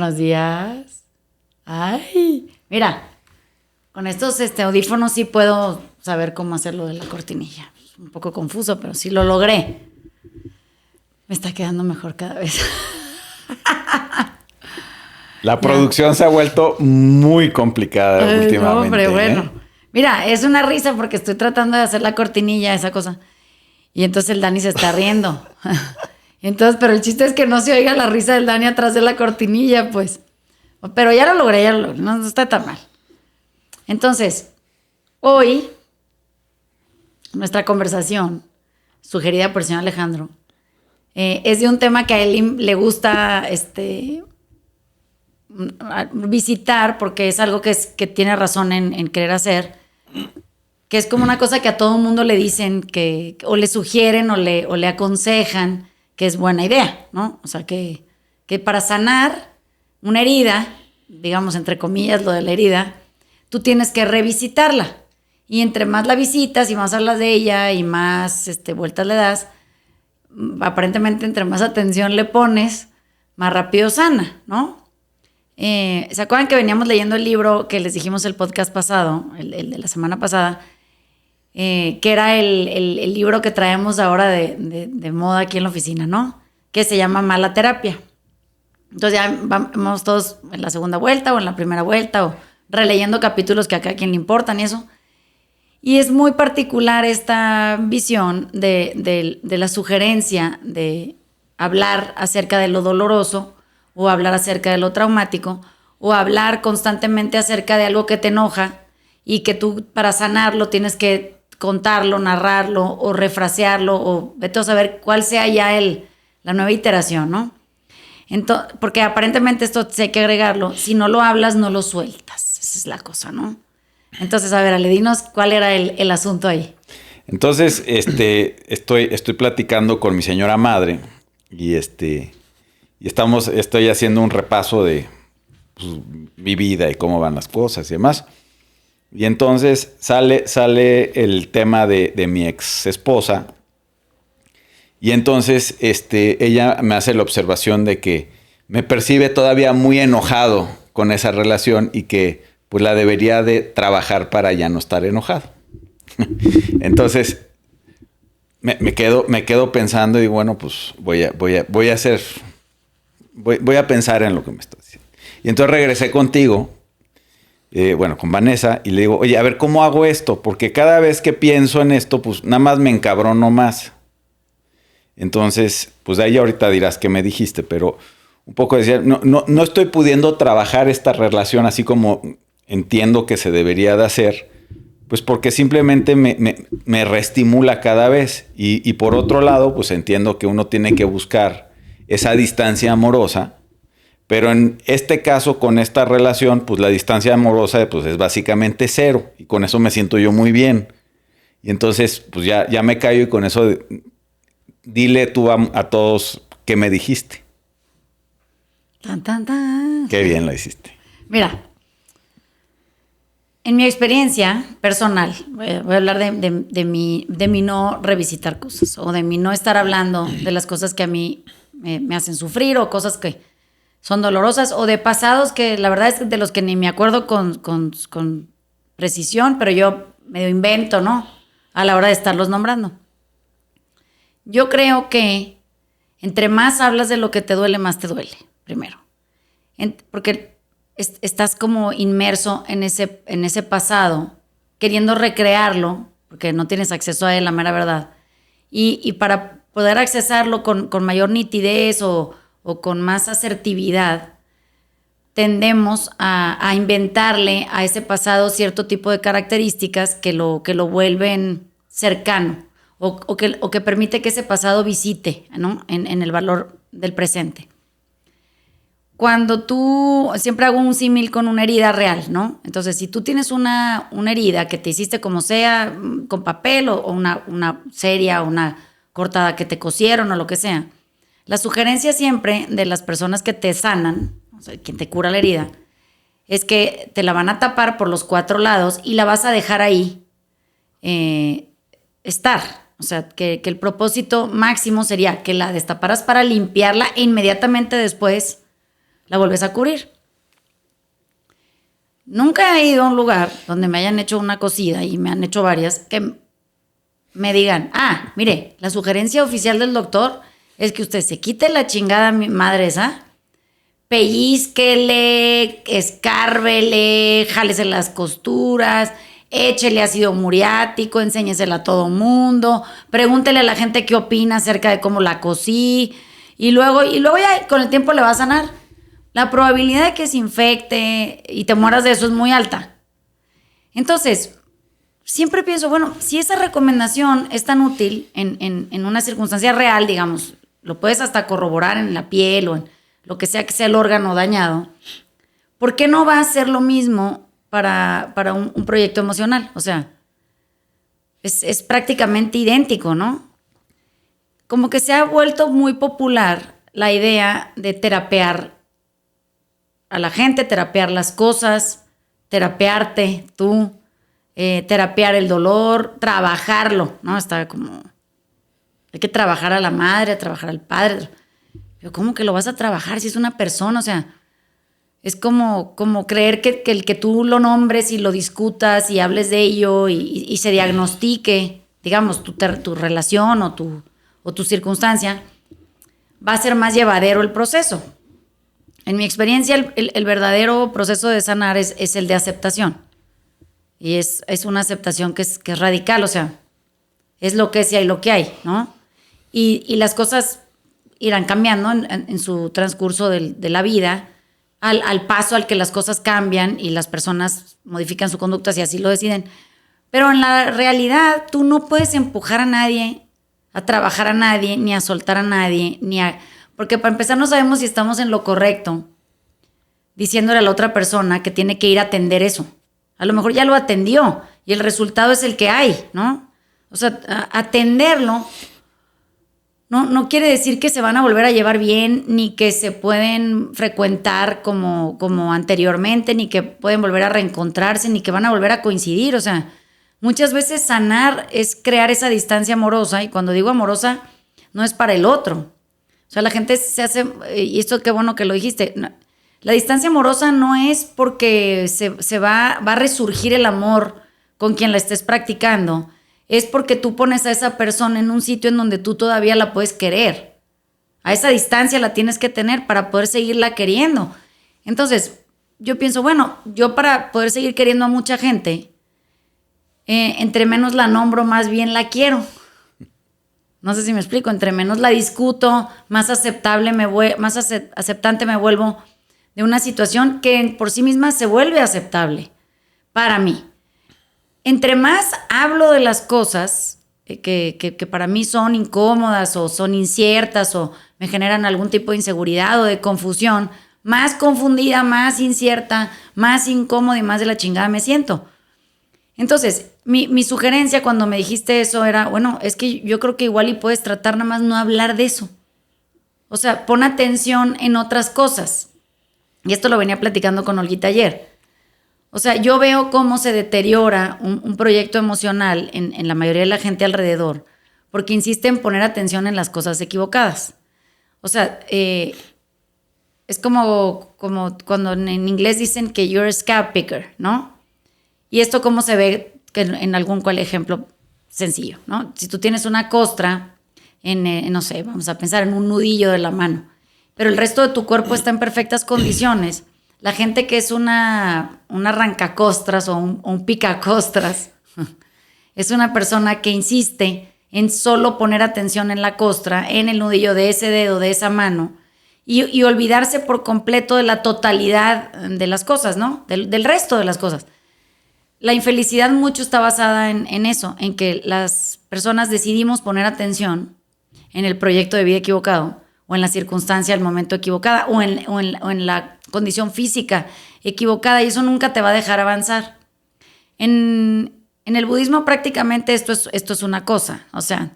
Buenos días. Ay, mira, con estos audífonos sí puedo saber cómo hacer lo de la cortinilla. Es un poco confuso, pero sí lo logré. Me está quedando mejor cada vez. La producción se ha vuelto muy complicada últimamente. No, hombre, bueno. Mira, es una risa porque estoy tratando de hacer la cortinilla, esa cosa. Y entonces el Dani se está riendo. Entonces, pero el chiste es que no se oiga la risa del Dani atrás de la cortinilla, pues. Pero ya lo logré, no está tan mal. Entonces, hoy, nuestra conversación, sugerida por el señor Alejandro, es de un tema que a él le gusta visitar, porque es algo que tiene razón en querer hacer, que es como una cosa que a todo el mundo le dicen, o le sugieren o le aconsejan, que es buena idea, ¿no? O sea, que para sanar una herida, digamos entre comillas lo de la herida, tú tienes que revisitarla. Y entre más la visitas y más hablas de ella y más vueltas le das, aparentemente entre más atención le pones, más rápido sana, ¿no? ¿Se acuerdan que veníamos leyendo el libro que les dijimos el podcast pasado, el de la semana pasada? Que era el libro que traemos ahora de moda aquí en la oficina, ¿no? Que se llama Mala Terapia. Entonces ya vamos todos en la segunda vuelta o en la primera vuelta o releyendo capítulos que acá a quien le importan y eso. Y es muy particular esta visión de la sugerencia de hablar acerca de lo doloroso o hablar acerca de lo traumático o hablar constantemente acerca de algo que te enoja y que tú para sanarlo tienes que contarlo, narrarlo o refrasearlo o vete a saber cuál sea ya la nueva iteración, ¿no? Entonces, porque aparentemente esto sí hay que agregarlo, si no lo hablas no lo sueltas, esa es la cosa, ¿no? Entonces, a ver, Ale, dinos cuál era el asunto ahí. Entonces, estoy platicando con mi señora madre y estoy haciendo un repaso de pues, mi vida y cómo van las cosas y demás. Y entonces sale el tema de mi ex esposa. Y entonces ella me hace la observación de que me percibe todavía muy enojado con esa relación y que pues la debería de trabajar para ya no estar enojado. Entonces me quedo pensando y digo, bueno, pues voy a pensar en lo que me está diciendo. Y entonces regresé contigo. Con Vanessa, y le digo, oye, a ver, ¿cómo hago esto? Porque cada vez que pienso en esto, pues nada más me encabrono más. Entonces, pues ahí ahorita dirás qué me dijiste, pero un poco decía, no estoy pudiendo trabajar esta relación así como entiendo que se debería de hacer, pues porque simplemente me reestimula cada vez. Y por otro lado, pues entiendo que uno tiene que buscar esa distancia amorosa. Pero en este caso, con esta relación, pues la distancia amorosa pues, es básicamente 0. Y con eso me siento yo muy bien. Y entonces, pues ya me callo y con eso dile tú a todos qué me dijiste. Tan, tan, tan. Qué bien lo hiciste. Mira, en mi experiencia personal, voy a hablar de mi no revisitar cosas o de mi no estar hablando de las cosas que a mí me hacen sufrir o cosas que son dolorosas o de pasados que la verdad es de los que ni me acuerdo con precisión, pero yo medio invento, ¿no? A la hora de estarlos nombrando. Yo creo que entre más hablas de lo que te duele, más te duele, primero. Porque estás como inmerso en ese pasado, queriendo recrearlo, porque no tienes acceso a él, la mera verdad. Y para poder accesarlo con mayor nitidez o con más asertividad, tendemos a inventarle a ese pasado cierto tipo de características que lo vuelven cercano o que permite que ese pasado visite, ¿no? en el valor del presente. Cuando siempre hago un símil con una herida real, ¿no? Entonces, si tú tienes una herida que te hiciste como sea, con papel o una seria o una cortada que te cosieron o lo que sea, la sugerencia siempre de las personas que te sanan, o sea, quien te cura la herida, es que te la van a tapar por los 4 lados y la vas a dejar ahí estar. O sea, que el propósito máximo sería que la destaparas para limpiarla e inmediatamente después la vuelves a cubrir. Nunca he ido a un lugar donde me hayan hecho una cosida, y me han hecho varias, que me digan, mire, la sugerencia oficial del doctor es que usted se quite la chingada madre esa, pellizquele, escárvele, jálese las costuras, échele ácido muriático, enséñesela a todo mundo, pregúntele a la gente qué opina acerca de cómo la cosí, y luego ya con el tiempo le va a sanar. La probabilidad de que se infecte y te mueras de eso es muy alta. Entonces, siempre pienso, bueno, si esa recomendación es tan útil en una circunstancia real, digamos, lo puedes hasta corroborar en la piel o en lo que sea el órgano dañado, ¿por qué no va a ser lo mismo para un proyecto emocional? O sea, es prácticamente idéntico, ¿no? Como que se ha vuelto muy popular la idea de terapear a la gente, terapear las cosas, terapearte tú, terapear el dolor, trabajarlo, ¿no? Está como, hay que trabajar a la madre, trabajar al padre. Pero ¿cómo que lo vas a trabajar si es una persona? O sea, es como creer que el que tú lo nombres y lo discutas y hables de ello y se diagnostique, digamos, tu relación o tu circunstancia, va a ser más llevadero el proceso. En mi experiencia, el verdadero proceso de sanar es el de aceptación. Y es una aceptación que es radical, o sea, es lo que es y hay lo que hay, ¿no? Y las cosas irán cambiando en su transcurso de la vida, al paso al que las cosas cambian y las personas modifican su conducta si así lo deciden. Pero en la realidad, tú no puedes empujar a nadie a trabajar a nadie, ni a soltar a nadie, porque para empezar no sabemos si estamos en lo correcto diciéndole a la otra persona que tiene que ir a atender eso. A lo mejor ya lo atendió y el resultado es el que hay, ¿no? O sea, atenderlo no quiere decir que se van a volver a llevar bien, ni que se pueden frecuentar como anteriormente, ni que pueden volver a reencontrarse, ni que van a volver a coincidir. O sea, muchas veces sanar es crear esa distancia amorosa, y cuando digo amorosa, no es para el otro. O sea, la gente se hace, y esto qué bueno que lo dijiste, la distancia amorosa no es porque se va a resurgir el amor con quien la estés practicando, es porque tú pones a esa persona en un sitio en donde tú todavía la puedes querer. A esa distancia la tienes que tener para poder seguirla queriendo. Entonces, yo pienso, bueno, yo para poder seguir queriendo a mucha gente, entre menos la nombro, más bien la quiero. No sé si me explico. Entre menos la discuto, más aceptante me vuelvo de una situación que por sí misma se vuelve aceptable para mí. Entre más hablo de las cosas que para mí son incómodas o son inciertas o me generan algún tipo de inseguridad o de confusión, más confundida, más incierta, más incómoda y más de la chingada me siento. Entonces, mi sugerencia cuando me dijiste eso era, bueno, es que yo creo que igual y puedes tratar nada más no hablar de eso. O sea, pon atención en otras cosas. Y esto lo venía platicando con Olguita ayer. O sea, yo veo cómo se deteriora un proyecto emocional en la mayoría de la gente alrededor porque insiste en poner atención en las cosas equivocadas. O sea, es como cuando en inglés dicen que you're a scab picker, ¿no? Y esto cómo se ve en algún ejemplo sencillo, ¿no? Si tú tienes una costra, no sé, vamos a pensar en un nudillo de la mano, pero el resto de tu cuerpo está en perfectas condiciones. La gente que es una arrancacostras o un picacostras es una persona que insiste en solo poner atención en la costra, en el nudillo de ese dedo, de esa mano, y olvidarse por completo de la totalidad de las cosas, ¿no? Del resto de las cosas. La infelicidad mucho está basada en eso, en que las personas decidimos poner atención en el proyecto de vida equivocado, o en la circunstancia, el momento equivocada, o en la condición física equivocada, y eso nunca te va a dejar avanzar. En el budismo prácticamente esto es una cosa, o sea,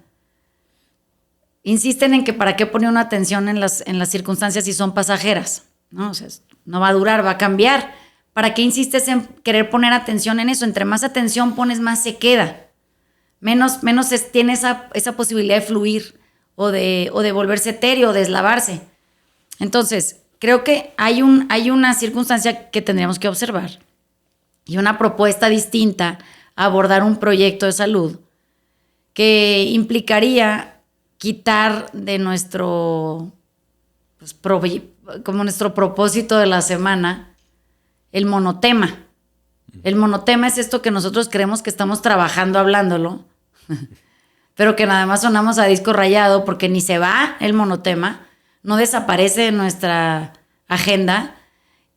insisten en que para qué poner una atención en las circunstancias si son pasajeras, ¿no? O sea, no va a durar, va a cambiar. ¿Para qué insistes en querer poner atención en eso? Entre más atención pones, más se queda. Menos tiene esa posibilidad de fluir o de volverse etéreo, de deslavarse. Entonces, creo que hay una circunstancia que tendríamos que observar y una propuesta distinta a abordar un proyecto de salud que implicaría quitar de nuestro, pues, como nuestro propósito de la semana el monotema. El monotema es esto que nosotros creemos que estamos trabajando hablándolo, pero que nada más sonamos a disco rayado porque ni se va el monotema, no desaparece de nuestra agenda,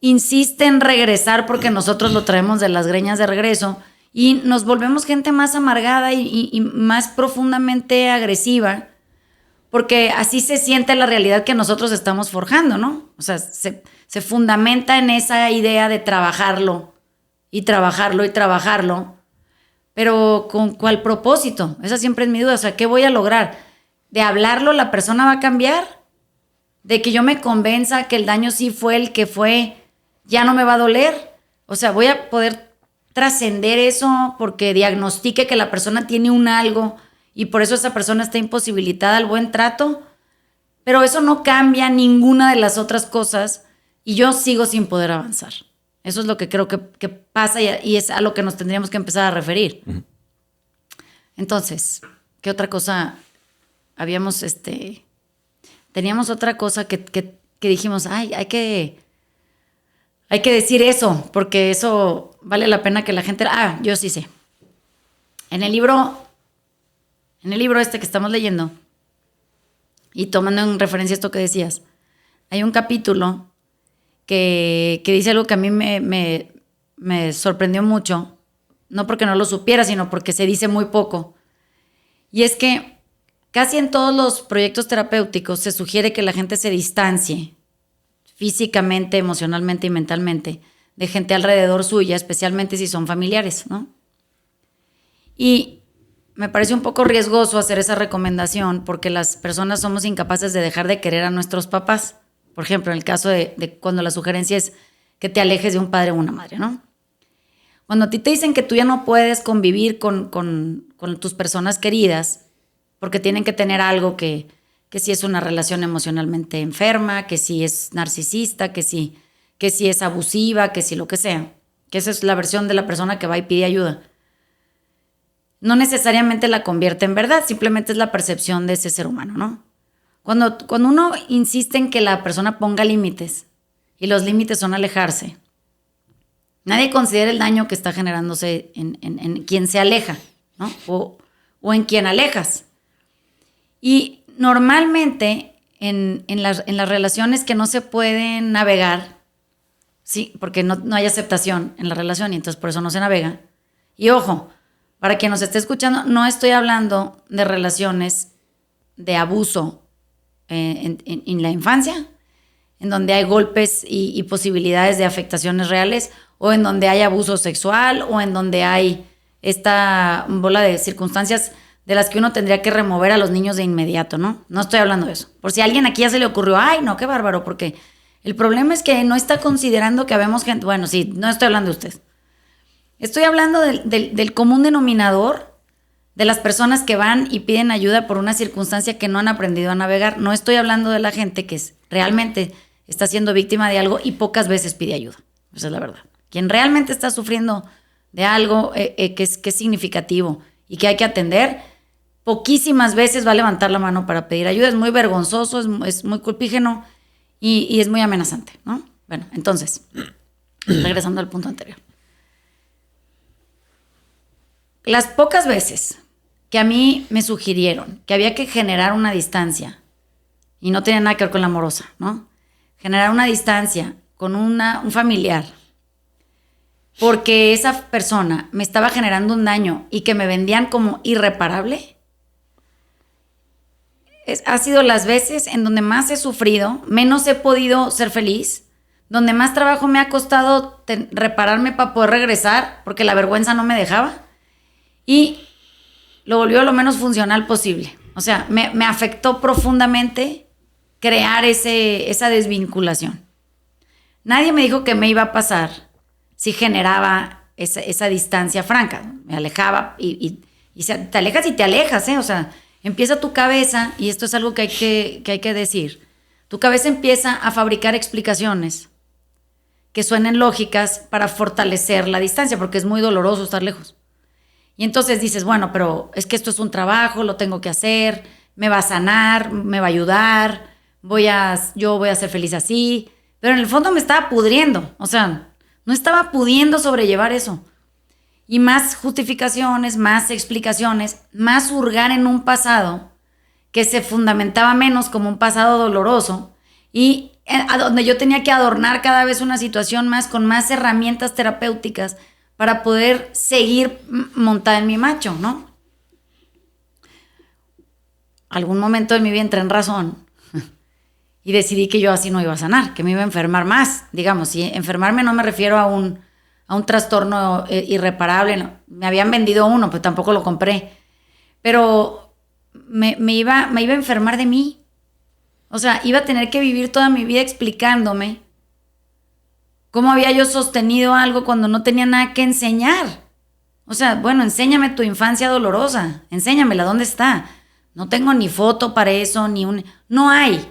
insiste en regresar porque nosotros lo traemos de las greñas de regreso y nos volvemos gente más amargada y más profundamente agresiva, porque así se siente la realidad que nosotros estamos forjando, ¿no? O sea, se fundamenta en esa idea de trabajarlo y trabajarlo y trabajarlo, pero ¿con cuál propósito? Esa siempre es mi duda. O sea, ¿qué voy a lograr? ¿De hablarlo la persona va a cambiar? ¿De que yo me convenza que el daño sí fue el que fue, ya no me va a doler? O sea, ¿voy a poder trascender eso porque diagnostique que la persona tiene un algo y por eso esa persona está imposibilitada al buen trato? Pero eso no cambia ninguna de las otras cosas y yo sigo sin poder avanzar. Eso es lo que creo que pasa y es a lo que nos tendríamos que empezar a referir. Uh-huh. Entonces, ¿qué otra cosa habíamos, teníamos otra cosa que dijimos, ay, hay que decir eso, porque eso vale la pena que la gente... yo sí sé. En el libro que estamos leyendo, y tomando en referencia esto que decías, hay un capítulo que dice algo que a mí me sorprendió mucho, no porque no lo supiera, sino porque se dice muy poco. Y es que casi en todos los proyectos terapéuticos se sugiere que la gente se distancie físicamente, emocionalmente y mentalmente de gente alrededor suya, especialmente si son familiares, ¿no? Y me parece un poco riesgoso hacer esa recomendación porque las personas somos incapaces de dejar de querer a nuestros papás. Por ejemplo, en el caso de cuando la sugerencia es que te alejes de un padre o una madre, ¿no? Cuando a ti te dicen que tú ya no puedes convivir con tus personas queridas porque tienen que tener algo que si es una relación emocionalmente enferma, que si es narcisista, que si es abusiva, que si lo que sea, que esa es la versión de la persona que va y pide ayuda. No necesariamente la convierte en verdad, simplemente es la percepción de ese ser humano, ¿no? Cuando uno insiste en que la persona ponga límites, y los límites son alejarse, nadie considera el daño que está generándose en quien se aleja, ¿no? O en quien alejas. Y normalmente en las relaciones que no se pueden navegar, sí, porque no hay aceptación en la relación y entonces por eso no se navega. Y ojo, para quien nos esté escuchando, no estoy hablando de relaciones de abuso en la infancia, en donde hay golpes y posibilidades de afectaciones reales, o en donde hay abuso sexual, o en donde hay esta bola de circunstancias de las que uno tendría que remover a los niños de inmediato, ¿no? No estoy hablando de eso. Por si a alguien aquí ya se le ocurrió, ay, no, qué bárbaro, porque el problema es que no está considerando que habemos gente... Bueno, sí, no estoy hablando de usted. Estoy hablando del común denominador de las personas que van y piden ayuda por una circunstancia que no han aprendido a navegar. No estoy hablando de la gente que realmente está siendo víctima de algo y pocas veces pide ayuda. Esa es la verdad. Quien realmente está sufriendo de algo que es significativo y que hay que atender, poquísimas veces va a levantar la mano para pedir ayuda. Es muy vergonzoso, es muy culpígeno y es muy amenazante, ¿no? Bueno, entonces, regresando al punto anterior. Las pocas veces que a mí me sugirieron que había que generar una distancia, y no tenía nada que ver con la amorosa, ¿no? Generar una distancia con un familiar, porque esa persona me estaba generando un daño y que me vendían como irreparable, ha sido las veces en donde más he sufrido, menos he podido ser feliz, donde más trabajo me ha costado repararme para poder regresar, porque la vergüenza no me dejaba. Y lo volvió lo menos funcional posible. O sea, me afectó profundamente crear esa desvinculación. Nadie me dijo que me iba a pasar si generaba esa distancia franca. Me alejaba y te alejas y te alejas, ¿eh? O sea, empieza tu cabeza, y esto es algo que hay que decir, Tu cabeza empieza a fabricar explicaciones que suenen lógicas para fortalecer la distancia, porque es muy doloroso estar lejos. Y entonces dices, bueno, pero es que esto es un trabajo, lo tengo que hacer, me va a sanar, me va a ayudar, yo voy a ser feliz así. Pero en el fondo me estaba pudriendo, o sea, no estaba pudiendo sobrellevar eso. Y más justificaciones, más explicaciones, más hurgar en un pasado que se fundamentaba menos como un pasado doloroso y a donde yo tenía que adornar cada vez una situación más con más herramientas terapéuticas para poder seguir montada en mi macho, ¿no? Algún momento de mi vida entré en razón y decidí que yo así no iba a sanar, que me iba a enfermar más. Digamos, si enfermarme no me refiero a un trastorno irreparable, no. Me habían vendido uno, pero tampoco lo compré. Pero me iba a enfermar de mí. O sea, iba a tener que vivir toda mi vida explicándome cómo había yo sostenido algo cuando no tenía nada que enseñar. O sea, bueno, enséñame tu infancia dolorosa, enséñamela, ¿dónde está? No tengo ni foto para eso, no hay.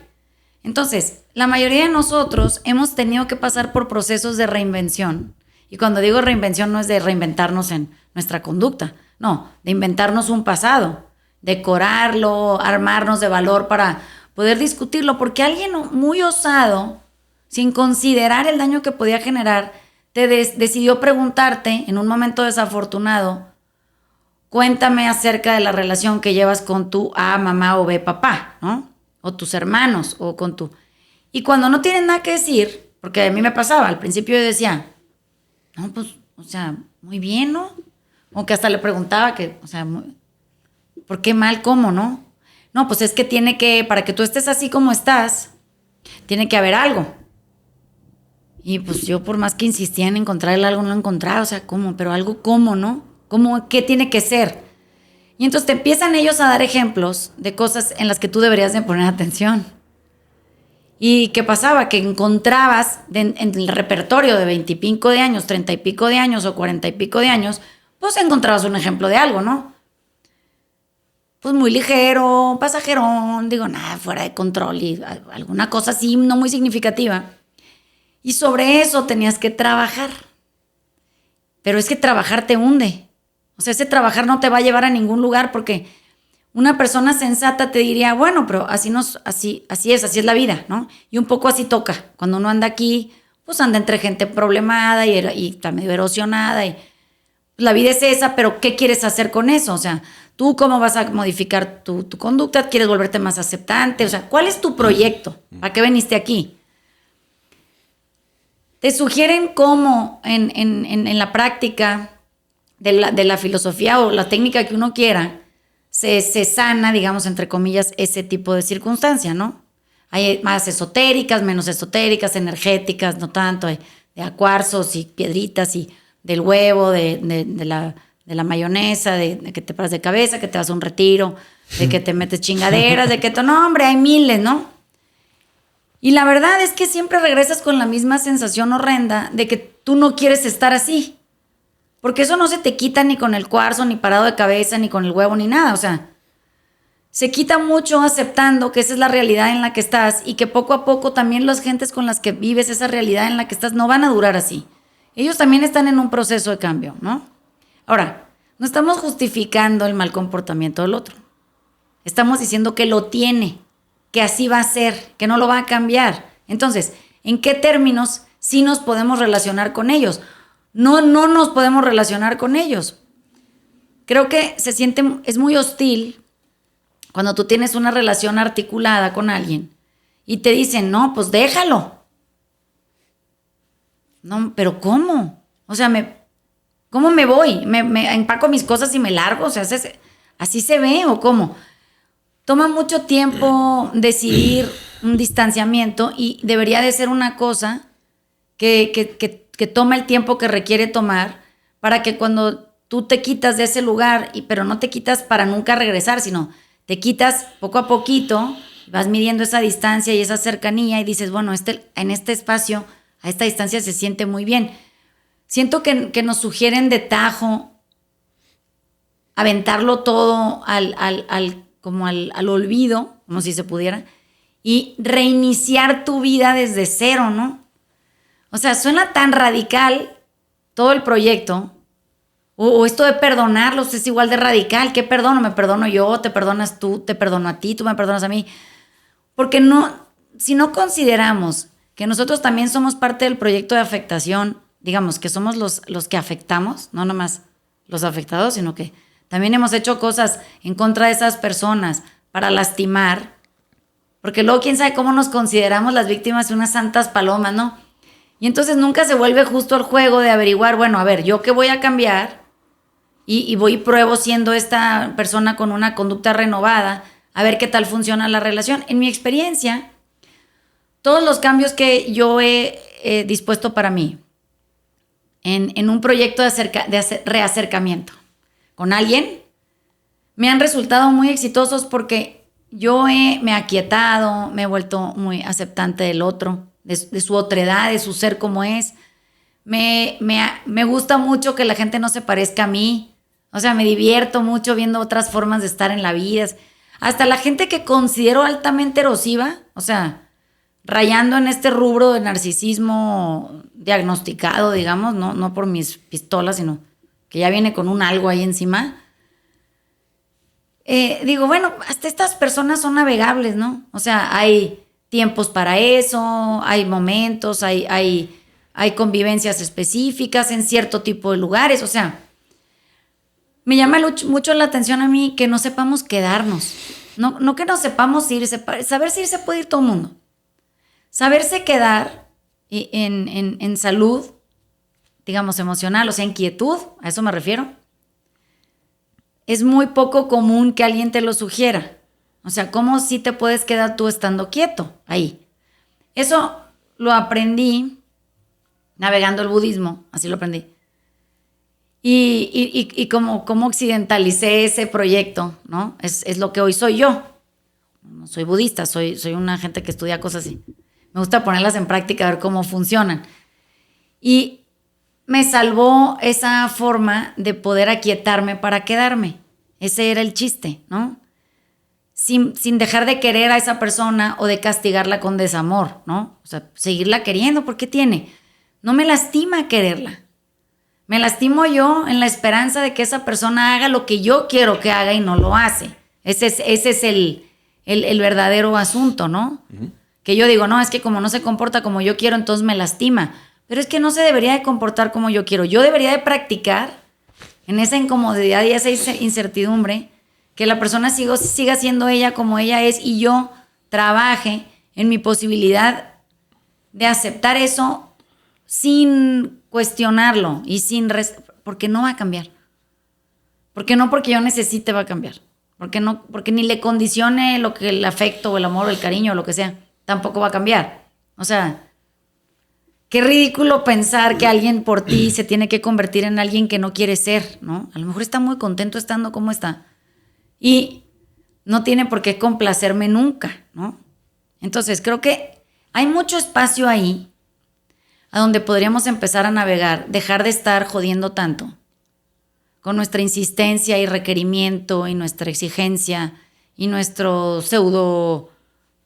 Entonces, la mayoría de nosotros hemos tenido que pasar por procesos de reinvención. Y cuando digo reinvención no es de reinventarnos en nuestra conducta, no, de inventarnos un pasado, decorarlo, armarnos de valor para poder discutirlo, porque alguien muy osado, sin considerar el daño que podía generar, decidió preguntarte en un momento desafortunado, cuéntame acerca de la relación que llevas con tu A, mamá o B, papá, ¿no? O tus hermanos, o con tu... Y cuando no tienen nada que decir, porque a mí me pasaba, al principio yo decía, no, pues, o sea, muy bien, ¿no? O que hasta le preguntaba que, o sea, ¿por qué mal? ¿Cómo, no? No, pues es que para que tú estés así como estás, tiene que haber algo. Y pues yo por más que insistía en encontrar el algo, no lo encontraba, o sea, ¿cómo? Pero algo, ¿cómo, no? ¿Cómo? ¿Qué tiene que ser? Y entonces te empiezan ellos a dar ejemplos de cosas en las que tú deberías de poner atención. ¿Y qué pasaba? Que encontrabas en el repertorio de 20 y pico de años, 30 y pico de años o 40 y pico de años, pues encontrabas un ejemplo de algo, ¿no? Pues muy ligero, pasajerón, digo, nada, fuera de control y alguna cosa así no muy significativa. Y sobre eso tenías que trabajar. Pero es que trabajar te hunde. O sea, ese trabajar no te va a llevar a ningún lugar porque una persona sensata te diría, bueno, pero así es la vida, ¿no? Y un poco así toca. Cuando uno anda aquí, pues anda entre gente problemada y está medio erosionada. Y la vida es esa, pero ¿qué quieres hacer con eso? O sea, ¿tú cómo vas a modificar tu conducta? ¿Quieres volverte más aceptante? O sea, ¿cuál es tu proyecto? ¿Para qué viniste aquí? Te sugieren cómo en la práctica de la filosofía o la técnica que uno quiera, se sana, digamos, entre comillas, ese tipo de circunstancia, ¿no? Hay más esotéricas, menos esotéricas, energéticas, no tanto, de cuarzos y piedritas y del huevo, de la mayonesa, de que te paras de cabeza, que te vas a un retiro, de que te metes chingaderas, no, hombre, hay miles, ¿no? Y la verdad es que siempre regresas con la misma sensación horrenda de que tú no quieres estar así. Porque eso no se te quita ni con el cuarzo, ni parado de cabeza, ni con el huevo, ni nada. O sea, se quita mucho aceptando que esa es la realidad en la que estás y que poco a poco también las gentes con las que vives esa realidad en la que estás no van a durar así. Ellos también están en un proceso de cambio, ¿no? Ahora, no estamos justificando el mal comportamiento del otro. Estamos diciendo que lo tiene, que así va a ser, que no lo va a cambiar. Entonces, ¿en qué términos sí nos podemos relacionar con ellos? No nos podemos relacionar con ellos. Creo que es muy hostil cuando tú tienes una relación articulada con alguien y te dicen, no, pues déjalo. No, pero ¿cómo? O sea, ¿cómo me voy? ¿Me empaco mis cosas y me largo? O sea, ¿así se ve o cómo? Toma mucho tiempo decidir un distanciamiento y debería de ser una cosa que toma el tiempo que requiere tomar para que cuando tú te quitas de ese lugar, pero no te quitas para nunca regresar, sino te quitas poco a poquito, vas midiendo esa distancia y esa cercanía y dices, bueno, en este espacio, a esta distancia se siente muy bien. Siento que nos sugieren de tajo aventarlo todo al olvido, como si se pudiera, y reiniciar tu vida desde cero, ¿no? O sea, suena tan radical todo el proyecto. O esto de perdonarlos es igual de radical. ¿Qué perdono? Me perdono yo, te perdonas tú, te perdono a ti, tú me perdonas a mí. Porque no, si no consideramos que nosotros también somos parte del proyecto de afectación, digamos que somos los que afectamos, no nomás los afectados, sino que también hemos hecho cosas en contra de esas personas para lastimar, porque luego quién sabe cómo nos consideramos las víctimas de unas santas palomas, ¿no? Y entonces nunca se vuelve justo el juego de averiguar, bueno, a ver, ¿yo qué voy a cambiar? Y voy y pruebo siendo esta persona con una conducta renovada, a ver qué tal funciona la relación. En mi experiencia, todos los cambios que yo he dispuesto para mí en un proyecto de reacercamiento con alguien, me han resultado muy exitosos porque me he aquietado, me he vuelto muy aceptante del otro, de su otredad, de su ser como es. Me gusta mucho que la gente no se parezca a mí. O sea, me divierto mucho viendo otras formas de estar en la vida. Hasta la gente que considero altamente erosiva, o sea, rayando en este rubro de narcisismo diagnosticado, digamos, no por mis pistolas, sino que ya viene con un algo ahí encima. Digo, bueno, hasta estas personas son navegables, ¿no? O sea, hay tiempos para eso, hay momentos, hay convivencias específicas en cierto tipo de lugares, o sea, me llama mucho la atención a mí que no sepamos quedarnos, no que no sepamos irse, saber si irse puede ir todo el mundo, saberse quedar en salud, digamos emocional, o sea, en quietud, a eso me refiero, es muy poco común que alguien te lo sugiera. O sea, ¿cómo si te puedes quedar tú estando quieto ahí? Eso lo aprendí navegando el budismo, así lo aprendí. Y como occidentalicé ese proyecto, ¿no? Es lo que hoy soy yo. No soy budista, soy una gente que estudia cosas así. Me gusta ponerlas en práctica, a ver cómo funcionan. Y me salvó esa forma de poder aquietarme para quedarme. Ese era el chiste, ¿no? Sin dejar de querer a esa persona o de castigarla con desamor, ¿no? O sea, seguirla queriendo, ¿por qué tiene? No me lastima quererla. Me lastimo yo en la esperanza de que esa persona haga lo que yo quiero que haga y no lo hace. Ese es el verdadero asunto, ¿no? Uh-huh. Que yo digo, no, es que como no se comporta como yo quiero, entonces me lastima. Pero es que no se debería de comportar como yo quiero. Yo debería de practicar en esa incomodidad y esa incertidumbre que la persona siga siendo ella como ella es y yo trabaje en mi posibilidad de aceptar eso sin cuestionarlo y porque no va a cambiar. Porque yo necesite va a cambiar. Porque ni le condicione lo que el afecto o el amor o el cariño o lo que sea, tampoco va a cambiar. O sea, qué ridículo pensar que alguien por ti se tiene que convertir en alguien que no quiere ser, ¿no? A lo mejor está muy contento estando como está. Y no tiene por qué complacerme nunca, ¿no? Entonces, creo que hay mucho espacio ahí a donde podríamos empezar a navegar, dejar de estar jodiendo tanto con nuestra insistencia y requerimiento y nuestra exigencia y nuestro pseudo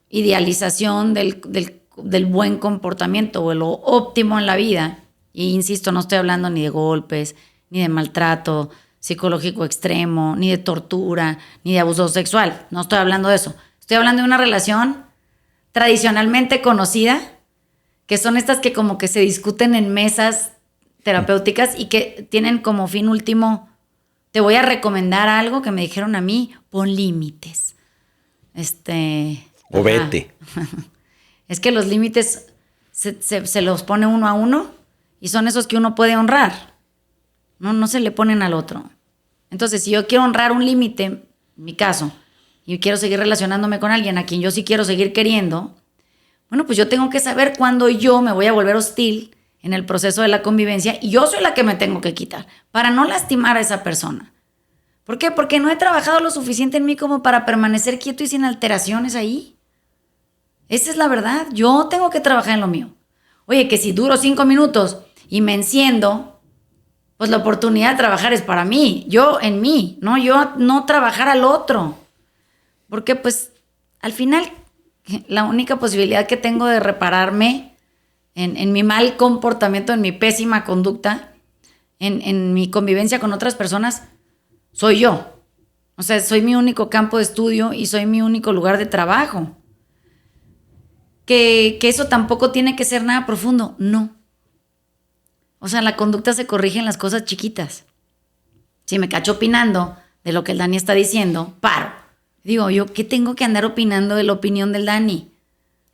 idealización del buen comportamiento o lo óptimo en la vida. Y insisto, no estoy hablando ni de golpes, ni de maltrato psicológico extremo, ni de tortura, ni de abuso sexual. No estoy hablando de eso. Estoy hablando de una relación tradicionalmente conocida, que son estas que como que se discuten en mesas terapéuticas y que tienen como fin último, te voy a recomendar algo que me dijeron a mí, pon límites. O vete. Es que los límites se los pone uno a uno y son esos que uno puede honrar. No se le ponen al otro. Entonces, si yo quiero honrar un límite, en mi caso, y quiero seguir relacionándome con alguien a quien yo sí quiero seguir queriendo, bueno, pues yo tengo que saber cuándo yo me voy a volver hostil en el proceso de la convivencia y yo soy la que me tengo que quitar para no lastimar a esa persona. ¿Por qué? Porque no he trabajado lo suficiente en mí como para permanecer quieto y sin alteraciones ahí. Esa es la verdad. Yo tengo que trabajar en lo mío. Oye, que si duro 5 minutos y me enciendo, pues la oportunidad de trabajar es para mí, yo en mí, ¿no? Yo no trabajar al otro. Porque pues al final, la única posibilidad que tengo de repararme en mi mal comportamiento, en mi pésima conducta, en mi convivencia con otras personas, soy yo. O sea, soy mi único campo de estudio y soy mi único lugar de trabajo. Que eso tampoco tiene que ser nada profundo. No. O sea, la conducta se corrige en las cosas chiquitas. Si me cacho opinando de lo que el Dani está diciendo, paro. Digo, yo, ¿qué tengo que andar opinando de la opinión del Dani?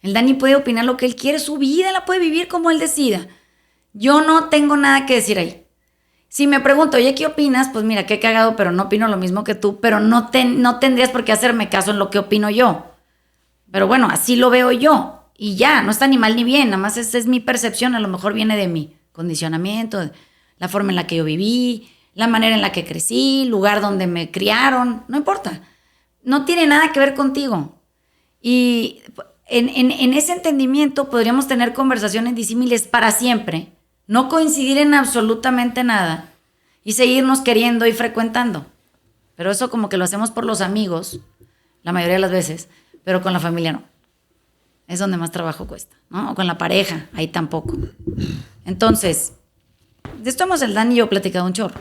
El Dani puede opinar lo que él quiere, su vida la puede vivir como él decida. Yo no tengo nada que decir ahí. Si me pregunto, oye, ¿qué opinas? Pues mira, qué cagado, pero no opino lo mismo que tú, pero no tendrías por qué hacerme caso en lo que opino yo. Pero bueno, así lo veo yo. Y ya, no está ni mal ni bien, nada más esa es mi percepción, a lo mejor viene de mi condicionamiento, de la forma en la que yo viví, la manera en la que crecí, el lugar donde me criaron, no importa. No tiene nada que ver contigo. Y en ese entendimiento podríamos tener conversaciones disímiles para siempre, no coincidir en absolutamente nada y seguirnos queriendo y frecuentando. Pero eso como que lo hacemos por los amigos, la mayoría de las veces, pero con la familia no. Es donde más trabajo cuesta, ¿no? O con la pareja, ahí tampoco. Entonces, de esto hemos el Dan y yo platicado un chorro,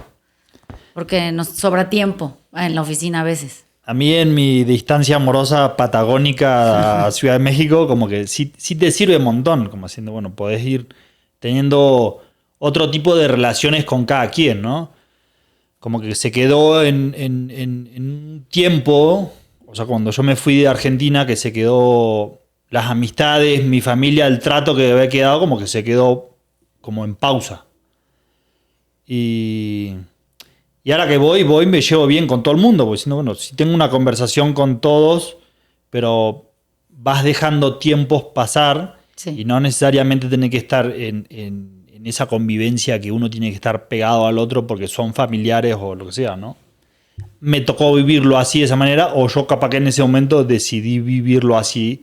porque nos sobra tiempo en la oficina a veces. A mí en mi distancia amorosa patagónica a Ciudad de México, como que sí te sirve un montón, como haciendo, bueno, podés ir teniendo otro tipo de relaciones con cada quien, ¿no? Como que se quedó en un tiempo, o sea, cuando yo me fui de Argentina, que se quedó las amistades, mi familia, el trato que había quedado, como que se quedó como en pausa. Y ahora que voy me llevo bien con todo el mundo, porque si no, bueno, si tengo una conversación con todos, pero vas dejando tiempos pasar, sí, y no necesariamente tenés que estar en esa convivencia que uno tiene que estar pegado al otro porque son familiares o lo que sea, ¿no? Me tocó vivirlo así de esa manera, o yo capaz que en ese momento decidí vivirlo así,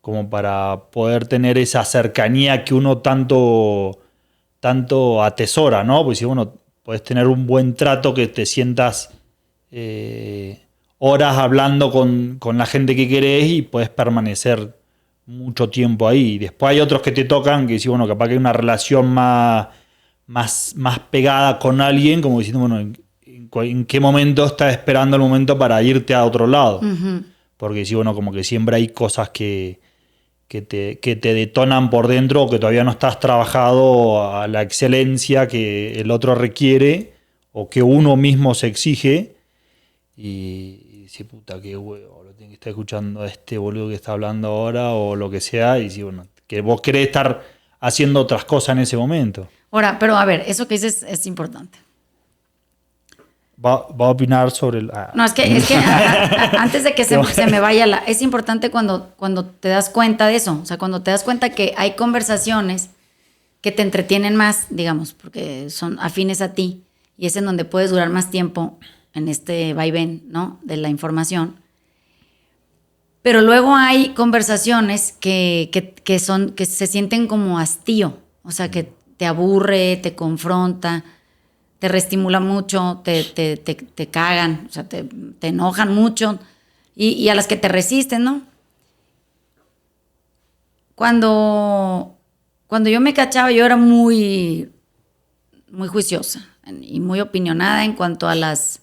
como para poder tener esa cercanía que uno tanto atesora, ¿no? Porque si uno puedes tener un buen trato, que te sientas horas hablando con la gente que querés y puedes permanecer mucho tiempo ahí. Después hay otros que te tocan, que si bueno, capaz que hay una relación más pegada con alguien, como diciendo, bueno, ¿en qué momento estás esperando el momento para irte a otro lado? Porque si bueno, como que siempre hay cosas que te detonan por dentro, o que todavía no estás trabajado a la excelencia que el otro requiere o que uno mismo se exige, y dice, puta, qué huevo, lo tengo que estar escuchando a este boludo que está hablando ahora o lo que sea, y si bueno, que vos querés estar haciendo otras cosas en ese momento. Ahora, pero a ver, eso que dices es importante. Va a opinar sobre el... No, es que antes de que se me vaya, es importante cuando te das cuenta de eso. O sea, cuando te das cuenta que hay conversaciones que te entretienen más, digamos, porque son afines a ti, y es en donde puedes durar más tiempo en este vaivén, ¿no?, de la información. Pero luego hay conversaciones que se sienten como hastío. O sea, que te aburre, te confronta, te reestimula mucho, te cagan, o sea, te enojan mucho, y a las que te resisten, ¿no? Cuando yo me cachaba, yo era muy, muy juiciosa y muy opinionada en cuanto a las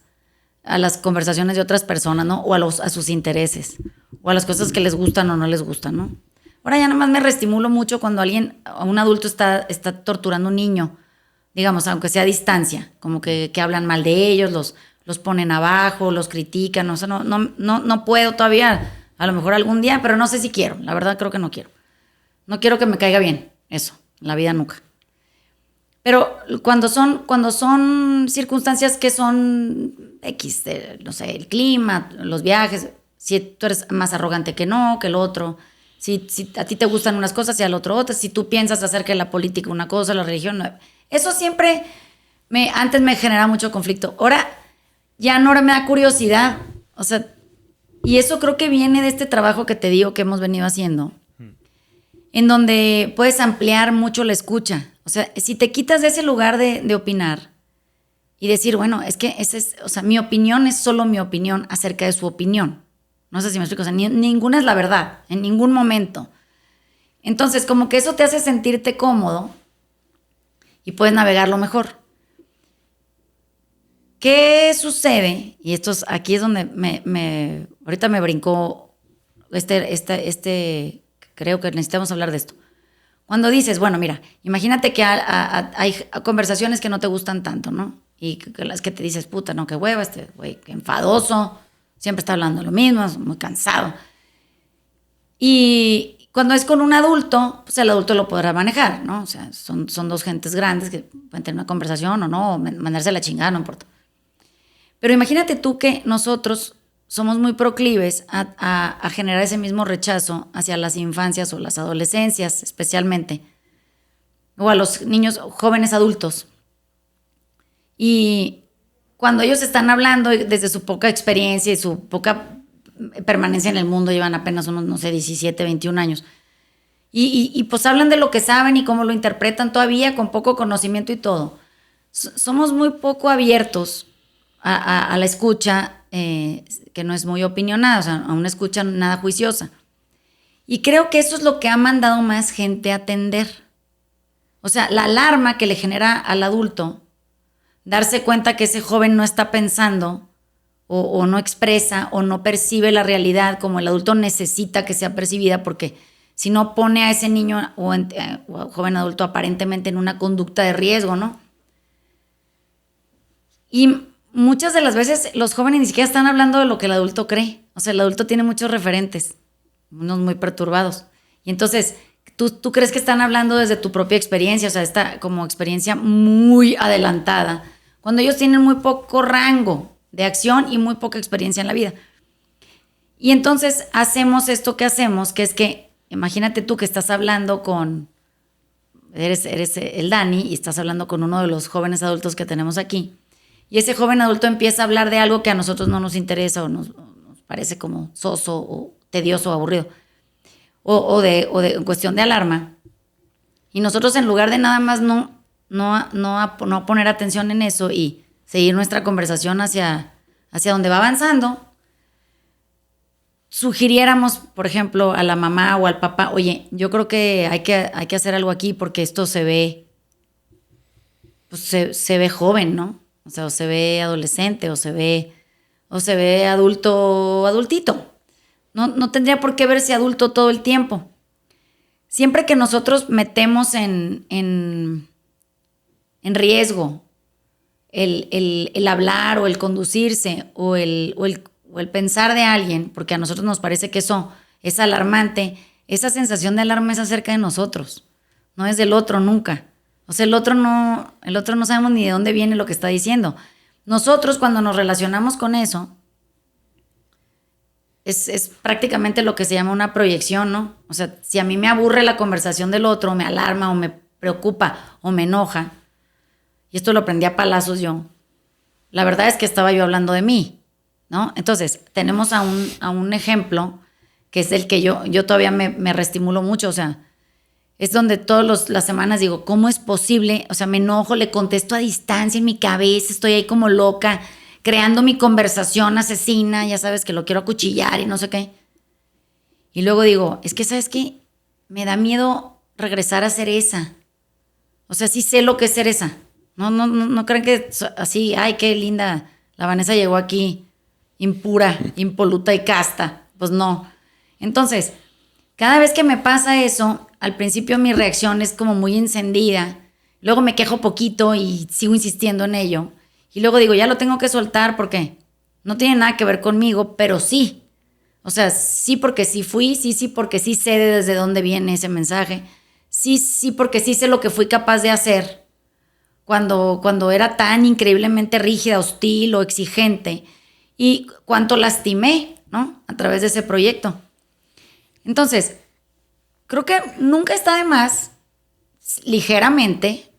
conversaciones de otras personas, ¿no? O a sus intereses, o a las cosas que les gustan o no les gustan, ¿no? Ahora ya nada más me reestimulo mucho cuando un adulto está torturando a un niño, digamos, aunque sea a distancia, como que hablan mal de ellos, los ponen abajo, los critican, o sea, no puedo todavía, a lo mejor algún día, pero no sé si quiero, la verdad creo que no quiero. No quiero que me caiga bien, eso, en la vida nunca. Pero cuando son circunstancias que son X, no sé, el clima, los viajes, si tú eres más arrogante que el otro, si a ti te gustan unas cosas y al otro otras, si tú piensas acerca de la política una cosa, la religión, no, eso siempre antes me generaba mucho conflicto. Ahora me da curiosidad. O sea, y eso creo que viene de este trabajo que te digo que hemos venido haciendo, en donde puedes ampliar mucho la escucha. O sea, si te quitas de ese lugar de opinar y decir, bueno, es que o sea, mi opinión es solo mi opinión acerca de su opinión. No sé si me explico. O sea, ninguna es la verdad, en ningún momento. Entonces, como que eso te hace sentirte cómodo y puedes navegarlo mejor. ¿Qué sucede? Y aquí es donde ahorita me brincó creo que necesitamos hablar de esto. Cuando dices, bueno, mira, imagínate que hay conversaciones que no te gustan tanto, ¿no? Y que las que te dices, puta, no, qué hueva, güey, qué enfadoso, siempre está hablando lo mismo, es muy cansado. Y cuando es con un adulto, pues el adulto lo podrá manejar, ¿no? O sea, son dos gentes grandes que pueden tener una conversación o no, o mandarse la chingada, no importa. Pero imagínate tú que nosotros somos muy proclives a generar ese mismo rechazo hacia las infancias o las adolescencias, especialmente, o a los niños jóvenes adultos. Y cuando ellos están hablando desde su poca experiencia y su poca permanencia en el mundo, llevan apenas unos, no sé, 17, 21 años, y pues hablan de lo que saben y cómo lo interpretan todavía con poco conocimiento y todo. Somos muy poco abiertos a la escucha, que no es muy opinionada, o sea, a una escucha nada juiciosa. Y creo que eso es lo que ha mandado más gente a atender. O sea, la alarma que le genera al adulto, darse cuenta que ese joven no está pensando o no expresa o no percibe la realidad como el adulto necesita que sea percibida, porque si no pone a ese niño o joven adulto aparentemente en una conducta de riesgo, ¿no? Y muchas de las veces los jóvenes ni siquiera están hablando de lo que el adulto cree. O sea, el adulto tiene muchos referentes, unos muy perturbados. Y entonces, tú crees que están hablando desde tu propia experiencia, o sea, esta como experiencia muy adelantada, cuando ellos tienen muy poco rango de acción y muy poca experiencia en la vida. Y entonces hacemos esto que hacemos, que es que, imagínate tú que estás hablando eres el Dani y estás hablando con uno de los jóvenes adultos que tenemos aquí. Y ese joven adulto empieza a hablar de algo que a nosotros no nos interesa o nos parece como soso o tedioso o aburrido. O de cuestión de alarma. Y nosotros, en lugar de nada más no poner atención en eso y seguir nuestra conversación hacia donde va avanzando, sugiriéramos, por ejemplo, a la mamá o al papá, oye, yo creo que hay que hacer algo aquí porque esto se ve, pues se ve joven, ¿no? O sea, o se ve adolescente, o se ve adultito. No tendría por qué verse adulto todo el tiempo. Siempre que nosotros metemos en riesgo el hablar o el conducirse o el pensar de alguien, porque a nosotros nos parece que eso es alarmante, esa sensación de alarma es acerca de nosotros, no es del otro nunca. O sea, el otro no sabemos ni de dónde viene lo que está diciendo. Nosotros, cuando nos relacionamos con eso, es prácticamente lo que se llama una proyección, ¿no? O sea, si a mí me aburre la conversación del otro, me alarma o me preocupa o me enoja, y esto lo aprendí a palazos yo, la verdad es que estaba yo hablando de mí, ¿no? Entonces, tenemos a un ejemplo que es el que yo todavía me reestimulo mucho, o sea, es donde todas las semanas digo, ¿cómo es posible? O sea, me enojo, le contesto a distancia en mi cabeza, estoy ahí como loca, creando mi conversación asesina, ya sabes que lo quiero acuchillar y no sé qué. Y luego digo, es que, ¿sabes qué? Me da miedo regresar a ser esa. O sea, sí sé lo que es ser esa. No crean que así, ay, qué linda, la Vanessa llegó aquí impura, impoluta y casta. Pues no. Entonces, cada vez que me pasa eso, al principio mi reacción es como muy encendida, luego me quejo poquito y sigo insistiendo en ello, y luego digo, ya lo tengo que soltar porque no tiene nada que ver conmigo, pero sí. O sea, sí porque sí fui, sí porque sí sé desde dónde viene ese mensaje, sí porque sí sé lo que fui capaz de hacer cuando era tan increíblemente rígida, hostil o exigente, y cuánto lastimé, ¿no? A través de ese proyecto. Entonces, creo que nunca está de más, ligeramente,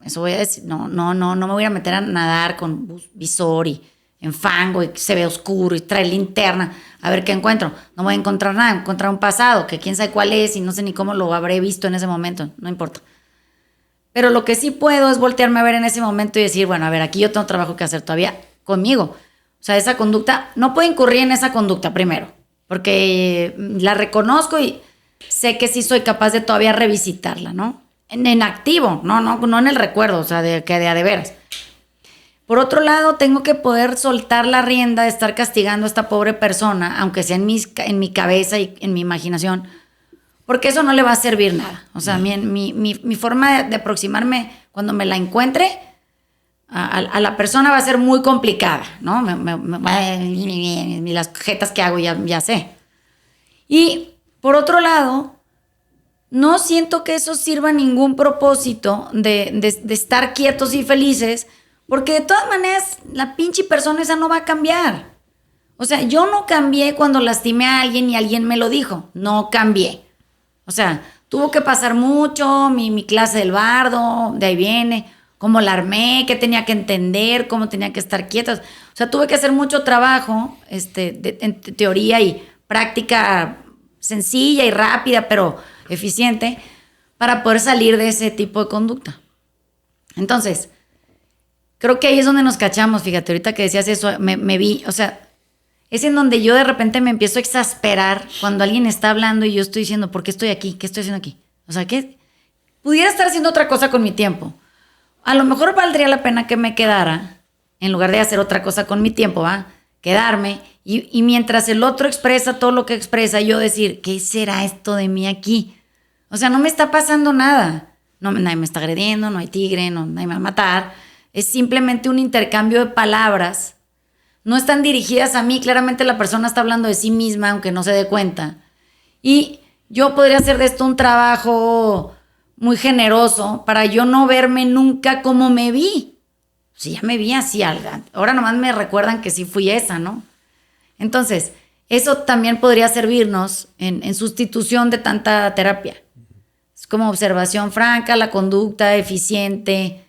eso voy a decir, no me voy a meter a nadar con visor y en fango y se ve oscuro y trae linterna, a ver qué encuentro. No voy a encontrar nada, encontrar un pasado que quién sabe cuál es y no sé ni cómo lo habré visto en ese momento, no importa. Pero lo que sí puedo es voltearme a ver en ese momento y decir, bueno, a ver, aquí yo tengo trabajo que hacer todavía conmigo. O sea, esa conducta, no puedo incurrir en esa conducta primero. porque la reconozco y sé que sí soy capaz de todavía revisitarla, ¿no? En activo, no en el recuerdo, o sea, de veras. Por otro lado, tengo que poder soltar la rienda de estar castigando a esta pobre persona, aunque sea en mi cabeza y en mi imaginación, porque eso no le va a servir nada. O sea, mi forma de aproximarme cuando me la encuentre a la persona va a ser muy complicada, ¿no? Las jetas que hago ya sé. Y por otro lado, no siento que eso sirva a ningún propósito de estar quietos y felices, porque de todas maneras la pinche persona esa no va a cambiar. O sea, yo no cambié cuando lastimé a alguien y alguien me lo dijo. No cambié. O sea, tuvo que pasar mucho, mi clase del bardo, de ahí viene, cómo la armé, qué tenía que entender, cómo tenía que estar quieta. O sea, tuve que hacer mucho trabajo en teoría y práctica sencilla y rápida, pero eficiente, para poder salir de ese tipo de conducta. Entonces, creo que ahí es donde nos cachamos, fíjate, ahorita que decías eso, me vi, o sea, es en donde yo de repente me empiezo a exasperar cuando alguien está hablando y yo estoy diciendo, ¿por qué estoy aquí? ¿Qué estoy haciendo aquí? O sea, ¿qué? Pudiera estar haciendo otra cosa con mi tiempo. A lo mejor valdría la pena que me quedara, en lugar de hacer otra cosa con mi tiempo, ¿va? Quedarme y mientras el otro expresa todo lo que expresa, yo decir, ¿qué será esto de mí aquí? O sea, no me está pasando nada. No, nadie me está agrediendo, no hay tigre, nadie me va a matar. Es simplemente un intercambio de palabras. No están dirigidas a mí. Claramente la persona está hablando de sí misma, aunque no se dé cuenta. Y yo podría hacer de esto un trabajo muy generoso para yo no verme nunca como me vi. Si ya me vi así, ahora nomás me recuerdan que sí fui esa, ¿no? Entonces, eso también podría servirnos en sustitución de tanta terapia. Es como observación franca, la conducta eficiente,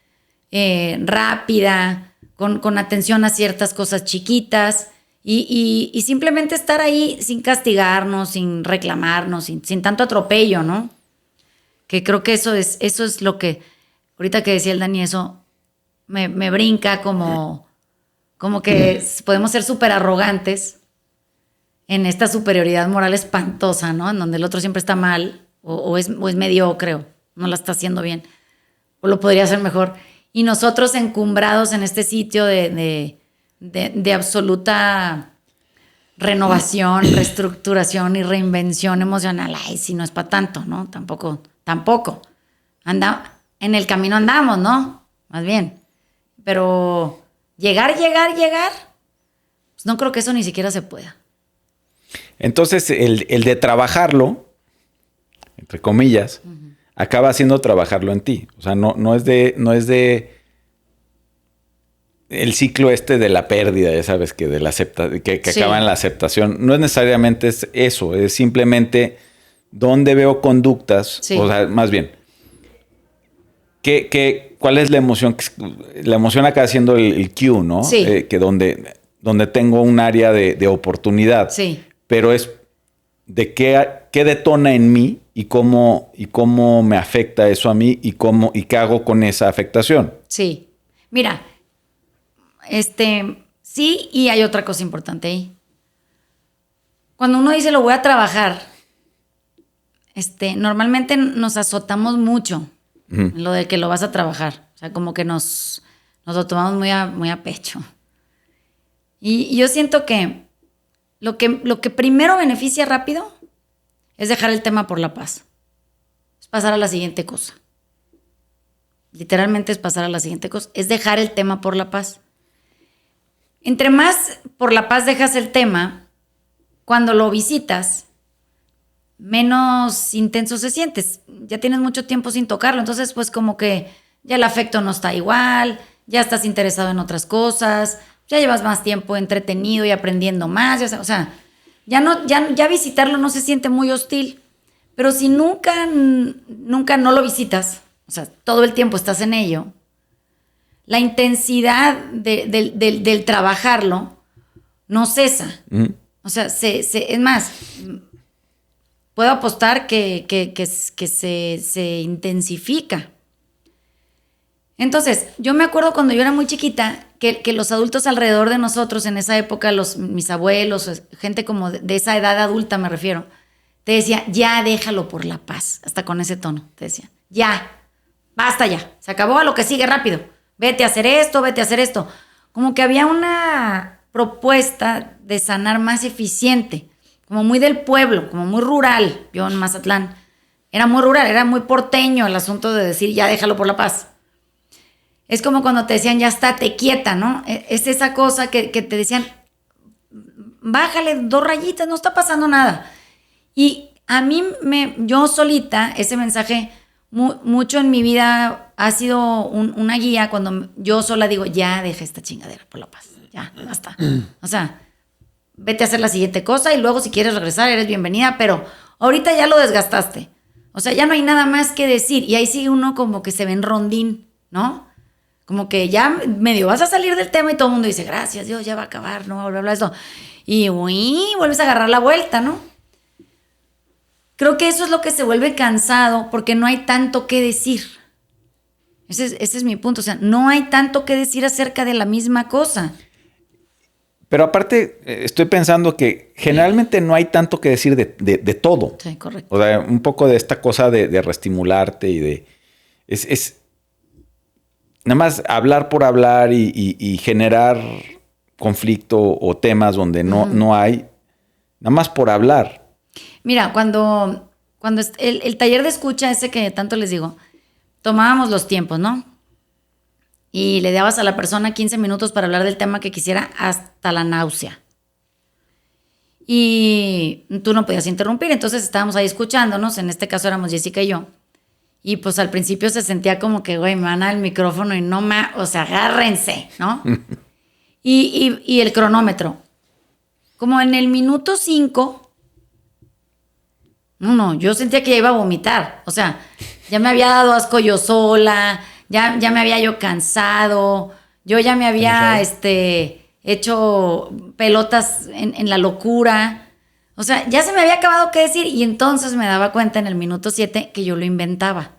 rápida, con atención a ciertas cosas chiquitas y simplemente estar ahí sin castigarnos, sin reclamarnos, sin tanto atropello, ¿no? Que creo que eso es lo que, ahorita que decía el Dani, eso me brinca como que podemos ser súper arrogantes en esta superioridad moral espantosa, ¿no? En donde el otro siempre está mal o es mediocre o no la está haciendo bien o lo podría hacer mejor. Y nosotros encumbrados en este sitio de absoluta renovación, reestructuración y reinvención emocional. Ay, si no es para tanto, ¿no? Tampoco. En el camino andamos, ¿no? Más bien. Pero llegar, pues no creo que eso ni siquiera se pueda. Entonces, el de trabajarlo, entre comillas, acaba haciendo trabajarlo en ti. O sea, no es de el ciclo de la pérdida, ya sabes, que de la que sí, acaba en la aceptación. No es necesariamente eso, es simplemente donde veo conductas, sí. O sea, más bien, ¿cuál es la emoción? La emoción acaba siendo el cue, ¿no? Sí. Que donde tengo un área de oportunidad. Sí. Pero es de qué detona en mí y cómo me afecta eso a mí y qué hago con esa afectación. Sí. Mira, sí, y hay otra cosa importante ahí. Cuando uno dice lo voy a trabajar, normalmente nos azotamos mucho en lo de que lo vas a trabajar. O sea, como que nos lo tomamos muy a pecho. Y yo siento que lo que primero beneficia rápido es dejar el tema por la paz. Es pasar a la siguiente cosa. Literalmente es pasar a la siguiente cosa. Es dejar el tema por la paz. Entre más por la paz dejas el tema, cuando lo visitas, menos intenso se sientes. Ya tienes mucho tiempo sin tocarlo. Entonces, pues como que ya el afecto no está igual, ya estás interesado en otras cosas, ya llevas más tiempo entretenido y aprendiendo más. O sea, ya visitarlo no se siente muy hostil. Pero si nunca no lo visitas, o sea, todo el tiempo estás en ello, la intensidad del trabajarlo no cesa. O sea, es más, puedo apostar que se intensifica. Entonces, yo me acuerdo cuando yo era muy chiquita que los adultos alrededor de nosotros en esa época, mis abuelos, gente como de esa edad adulta me refiero, te decía, ya déjalo por la paz, hasta con ese tono, te decía, ya, basta ya, se acabó, a lo que sigue rápido, vete a hacer esto, vete a hacer esto. Como que había una propuesta de sanar más eficiente, como muy del pueblo, como muy rural. Yo en Mazatlán era muy rural, era muy porteño el asunto de decir, ya déjalo por la paz. Es como cuando te decían, ya estate quieta, ¿no? Es esa cosa que te decían, bájale 2 rayitas, no está pasando nada. Y a mí, yo solita, ese mensaje, mucho en mi vida ha sido una guía cuando yo sola digo, ya deja esta chingadera por la paz, ya, basta. O sea, vete a hacer la siguiente cosa y luego si quieres regresar eres bienvenida, pero ahorita ya lo desgastaste. O sea, ya no hay nada más que decir. Y ahí sigue uno como que se ve en rondín, ¿no? Como que ya medio vas a salir del tema y todo el mundo dice, gracias Dios, ya va a acabar, no va a volver a hablar de esto. Y vuelves a agarrar la vuelta, ¿no? Creo que eso es lo que se vuelve cansado porque no hay tanto que decir. Ese es mi punto. O sea, no hay tanto que decir acerca de la misma cosa. Pero aparte, estoy pensando que generalmente no hay tanto que decir de todo. Sí, correcto. O sea, un poco de esta cosa de reestimularte y de... Es nada más hablar por hablar y generar conflicto o temas donde no hay, nada más por hablar. Mira, cuando el taller de escucha ese que tanto les digo, tomábamos los tiempos, ¿no? Y le dabas a la persona 15 minutos para hablar del tema que quisiera hasta la náusea. Y tú no podías interrumpir, entonces estábamos ahí escuchándonos, en este caso éramos Jessica y yo. Y pues al principio se sentía como que, güey, me van a dar el micrófono y o sea, agárrense, ¿no? y el cronómetro. Como en el minuto 5, yo sentía que ya iba a vomitar. O sea, ya me había dado asco yo sola, ya me había yo cansado, yo ya me había hecho pelotas en la locura. O sea, ya se me había acabado qué decir y entonces me daba cuenta en el minuto 7 que yo lo inventaba.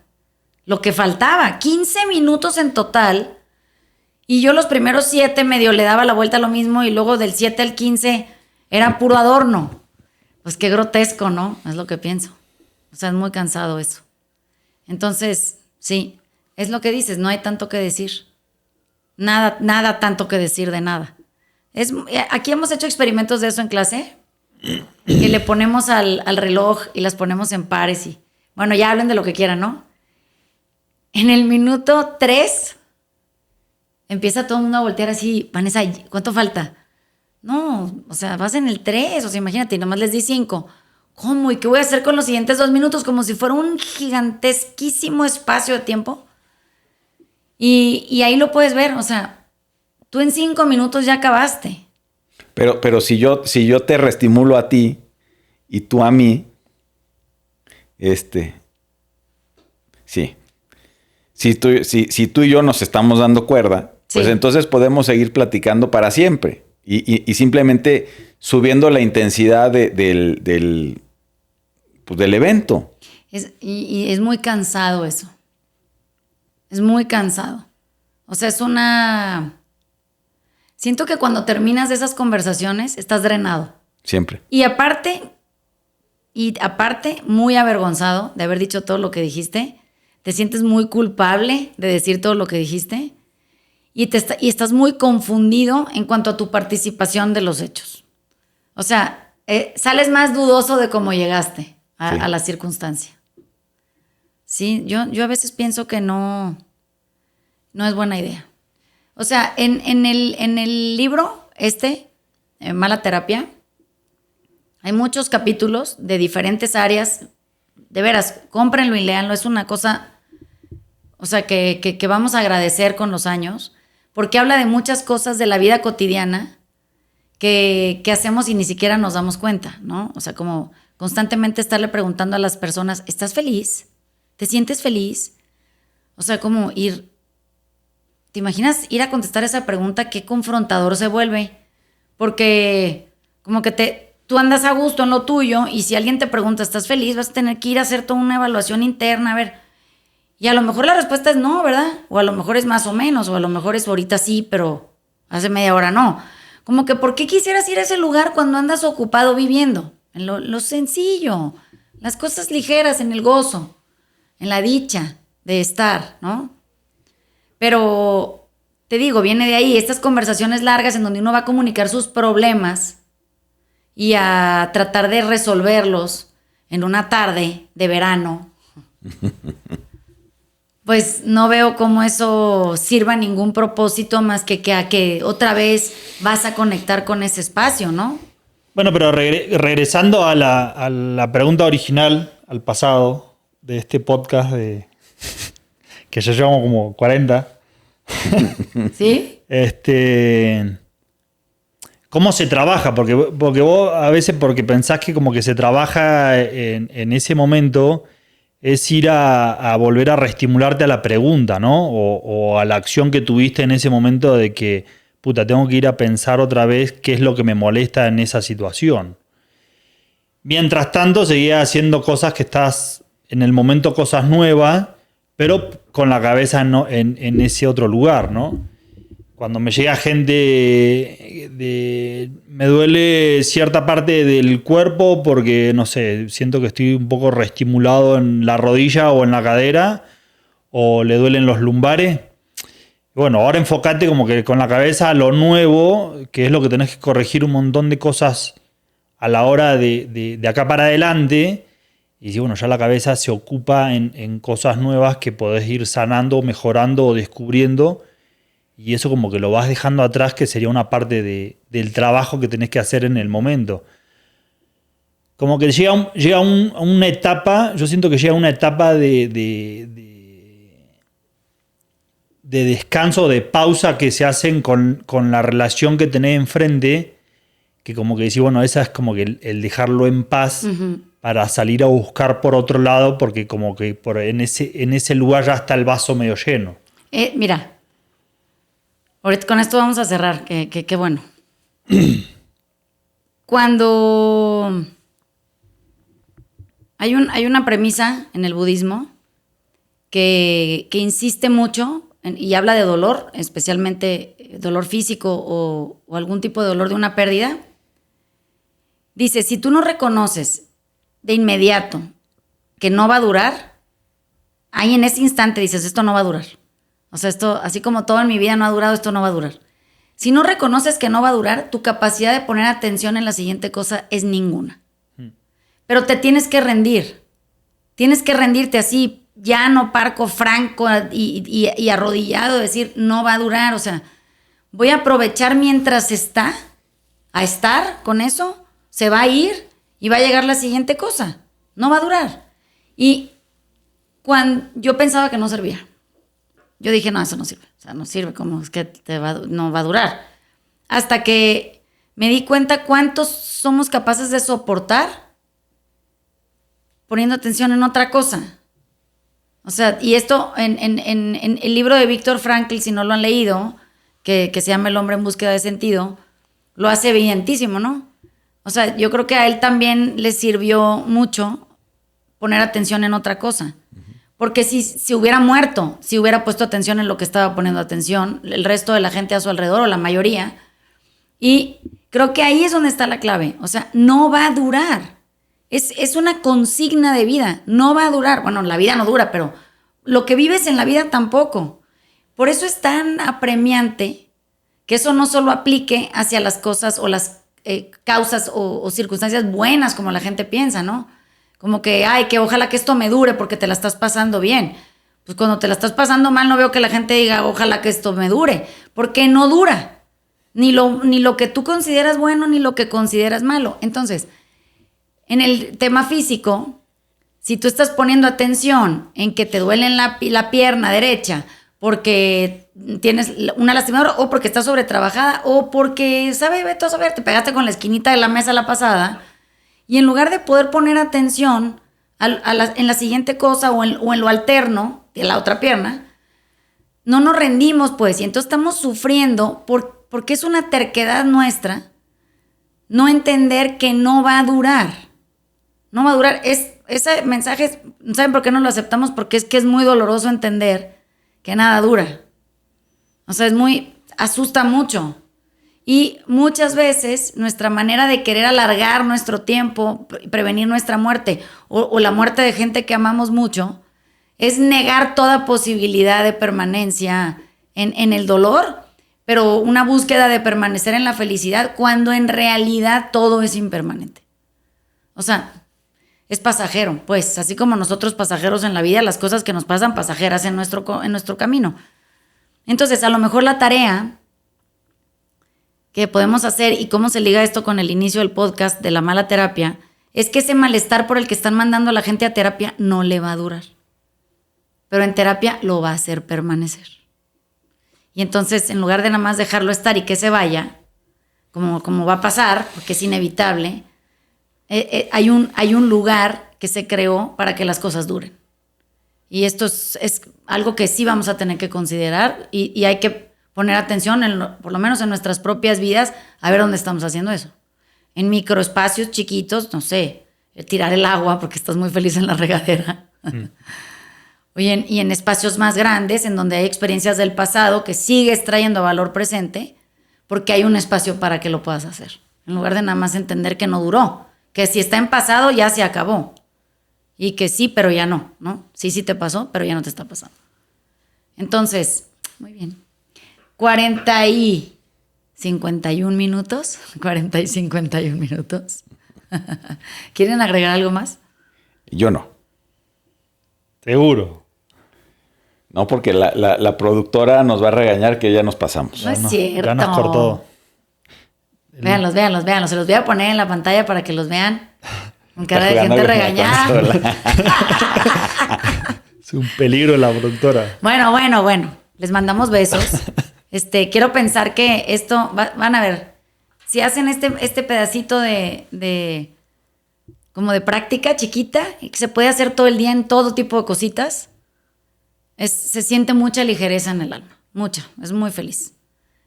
Lo que faltaba, 15 minutos en total y yo los primeros 7 medio le daba la vuelta a lo mismo y luego del 7 al 15 era puro adorno. Pues qué grotesco, ¿no? Es lo que pienso. O sea, es muy cansado eso. Entonces, sí, es lo que dices, no hay tanto que decir. Nada tanto que decir de nada. Aquí hemos hecho experimentos de eso en clase. Que le ponemos al reloj y las ponemos en pares y bueno, ya hablen de lo que quieran, ¿no? En el minuto 3 empieza todo el mundo a voltear así, Vanessa, ¿cuánto falta? No, o sea, vas en el 3, o sea, imagínate, nomás les di 5. ¿Cómo? ¿Y qué voy a hacer con los siguientes 2 minutos? Como si fuera un gigantesquísimo espacio de tiempo. Y ahí lo puedes ver, o sea, tú en 5 minutos ya acabaste. Pero si yo te reestimulo a ti y tú a mí, sí. Si tú y yo nos estamos dando cuerda, sí, pues entonces podemos seguir platicando para siempre. Y simplemente subiendo la intensidad del evento. Y es muy cansado eso. Es muy cansado. O sea, siento que cuando terminas de esas conversaciones estás drenado. Siempre. Y aparte, muy avergonzado de haber dicho todo lo que dijiste. Te sientes muy culpable de decir todo lo que dijiste. Y estás muy confundido en cuanto a tu participación de los hechos. O sea, sales más dudoso de cómo llegaste a la circunstancia. Sí, yo a veces pienso que no es buena idea. O sea, en el libro Mala Terapia, hay muchos capítulos de diferentes áreas. De veras, cómprenlo y léanlo. Es una cosa, o sea, que vamos a agradecer con los años, porque habla de muchas cosas de la vida cotidiana que hacemos y ni siquiera nos damos cuenta, ¿no? O sea, como constantemente estarle preguntando a las personas, ¿estás feliz? ¿Te sientes feliz? O sea, como ¿te imaginas ir a contestar esa pregunta? Qué confrontador se vuelve. Porque como que tú andas a gusto en lo tuyo y si alguien te pregunta, ¿estás feliz? Vas a tener que ir a hacer toda una evaluación interna, a ver. Y a lo mejor la respuesta es no, ¿verdad? O a lo mejor es más o menos, o a lo mejor es ahorita sí, pero hace media hora no. Como que ¿por qué quisieras ir a ese lugar cuando andas ocupado viviendo? En lo sencillo, las cosas ligeras, en el gozo, en la dicha de estar, ¿no? Pero te digo, viene de ahí estas conversaciones largas en donde uno va a comunicar sus problemas y a tratar de resolverlos en una tarde de verano. Pues no veo cómo eso sirva a ningún propósito más que a que otra vez vas a conectar con ese espacio, ¿no? Bueno, pero regresando a la pregunta original, al pasado de este podcast que ya llevamos como 40. ¿Sí? ¿Cómo se trabaja? Porque vos a veces porque pensás que como que se trabaja en ese momento es ir a volver a reestimularte a la pregunta, ¿no? O a la acción que tuviste en ese momento de que, puta, tengo que ir a pensar otra vez qué es lo que me molesta en esa situación. Mientras tanto, seguía haciendo cosas que estás, en el momento cosas nuevas, pero con la cabeza en ese otro lugar, ¿no? Cuando me llega gente me duele cierta parte del cuerpo porque, no sé, siento que estoy un poco reestimulado en la rodilla o en la cadera, o le duelen los lumbares. Bueno, ahora enfocate como que con la cabeza a lo nuevo, que es lo que tenés que corregir un montón de cosas a la hora de acá para adelante. Y si, bueno, ya la cabeza se ocupa en cosas nuevas que podés ir sanando, mejorando o descubriendo. Y eso como que lo vas dejando atrás, que sería una parte del trabajo que tenés que hacer en el momento. Como que llega una etapa, yo siento que llega una etapa de descanso, de pausa que se hacen con la relación que tenés enfrente, que como que decís, bueno, esa es como que el dejarlo en paz para salir a buscar por otro lado, porque como que en ese lugar ya está el vaso medio lleno. Mira, ahorita con esto vamos a cerrar, que bueno. Cuando hay una premisa en el budismo que insiste mucho y habla de dolor, especialmente dolor físico o algún tipo de dolor de una pérdida. Dice, si tú no reconoces de inmediato que no va a durar, ahí en ese instante dices, esto no va a durar. O sea, esto, así como todo en mi vida no ha durado, esto no va a durar. Si no reconoces que no va a durar, tu capacidad de poner atención en la siguiente cosa es ninguna. Pero te tienes que rendir. Tienes que rendirte así, llano, parco, franco y arrodillado, decir, no va a durar. O sea, voy a aprovechar mientras está, a estar con eso, se va a ir y va a llegar la siguiente cosa. No va a durar. Y cuando yo pensaba que no servía. Yo dije, no, eso no sirve. O sea, no sirve, como es que no va a durar. Hasta que me di cuenta cuántos somos capaces de soportar poniendo atención en otra cosa. O sea, y esto en el libro de Viktor Frankl, si no lo han leído, que se llama El hombre en búsqueda de sentido, lo hace evidentísimo, ¿no? O sea, yo creo que a él también le sirvió mucho poner atención en otra cosa. Porque si hubiera muerto, si hubiera puesto atención en lo que estaba poniendo atención, el resto de la gente a su alrededor, o la mayoría. Y creo que ahí es donde está la clave. O sea, no va a durar. Es una consigna de vida. No va a durar. Bueno, la vida no dura, pero lo que vives en la vida tampoco. Por eso es tan apremiante que eso no solo aplique hacia las cosas o las causas o circunstancias buenas como la gente piensa, ¿no? Como que, ay, que ojalá que esto me dure porque te la estás pasando bien. Pues cuando te la estás pasando mal no veo que la gente diga, ojalá que esto me dure, porque no dura. Ni lo que tú consideras bueno, ni lo que consideras malo. Entonces, en el tema físico, si tú estás poniendo atención en que te duele la pierna derecha porque tienes una lastimadura o porque estás sobretrabajada o porque, vete a saber, te pegaste con la esquinita de la mesa la pasada, y en lugar de poder poner atención en la siguiente cosa o en lo alterno de la otra pierna, no nos rendimos, pues, y entonces estamos sufriendo porque es una terquedad nuestra no entender que no va a durar. No va a durar. Es ese mensaje, ¿saben por qué no lo aceptamos? Porque es que es muy doloroso entender que nada dura. O sea, asusta mucho. Y muchas veces nuestra manera de querer alargar nuestro tiempo, prevenir nuestra muerte o la muerte de gente que amamos mucho, es negar toda posibilidad de permanencia en el dolor, pero una búsqueda de permanecer en la felicidad cuando en realidad todo es impermanente. O sea, es pasajero, pues, así como nosotros pasajeros en la vida, las cosas que nos pasan pasajeras en nuestro camino. Entonces, a lo mejor la tarea que podemos hacer y cómo se liga esto con el inicio del podcast de la mala terapia, es que ese malestar por el que están mandando a la gente a terapia no le va a durar. Pero en terapia lo va a hacer permanecer. Y entonces, en lugar de nada más dejarlo estar y que se vaya, como va a pasar, porque es inevitable, hay un lugar que se creó para que las cosas duren. Y esto es algo que sí vamos a tener que considerar y hay que poner atención, por lo menos en nuestras propias vidas, a ver dónde estamos haciendo eso. En microespacios chiquitos, no sé, tirar el agua porque estás muy feliz en la regadera. Y en espacios más grandes, en donde hay experiencias del pasado que sigues trayendo valor presente, porque hay un espacio para que lo puedas hacer. En lugar de nada más entender que no duró, que si está en pasado ya se acabó. Y que sí, pero ya no, ¿no? Sí te pasó, pero ya no te está pasando. Entonces, muy bien. 40 y 51 minutos. 40 y 51 minutos. ¿Quieren agregar algo más? Yo no. Seguro. No, porque la productora nos va a regañar que ya nos pasamos. No es cierto. Ya nos cortó. Véanlos. Se los voy a poner en la pantalla para que los vean. Con cara de gente regañada. Es un peligro la productora. Bueno. Les mandamos besos. Quiero pensar que esto, van a ver, si hacen este pedacito como de práctica chiquita, y que se puede hacer todo el día en todo tipo de cositas, se siente mucha ligereza en el alma, mucha, es muy feliz.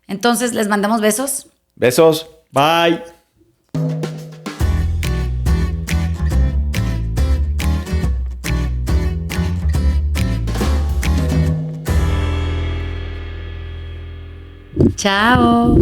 Entonces, les mandamos besos. Besos. Bye. Chao.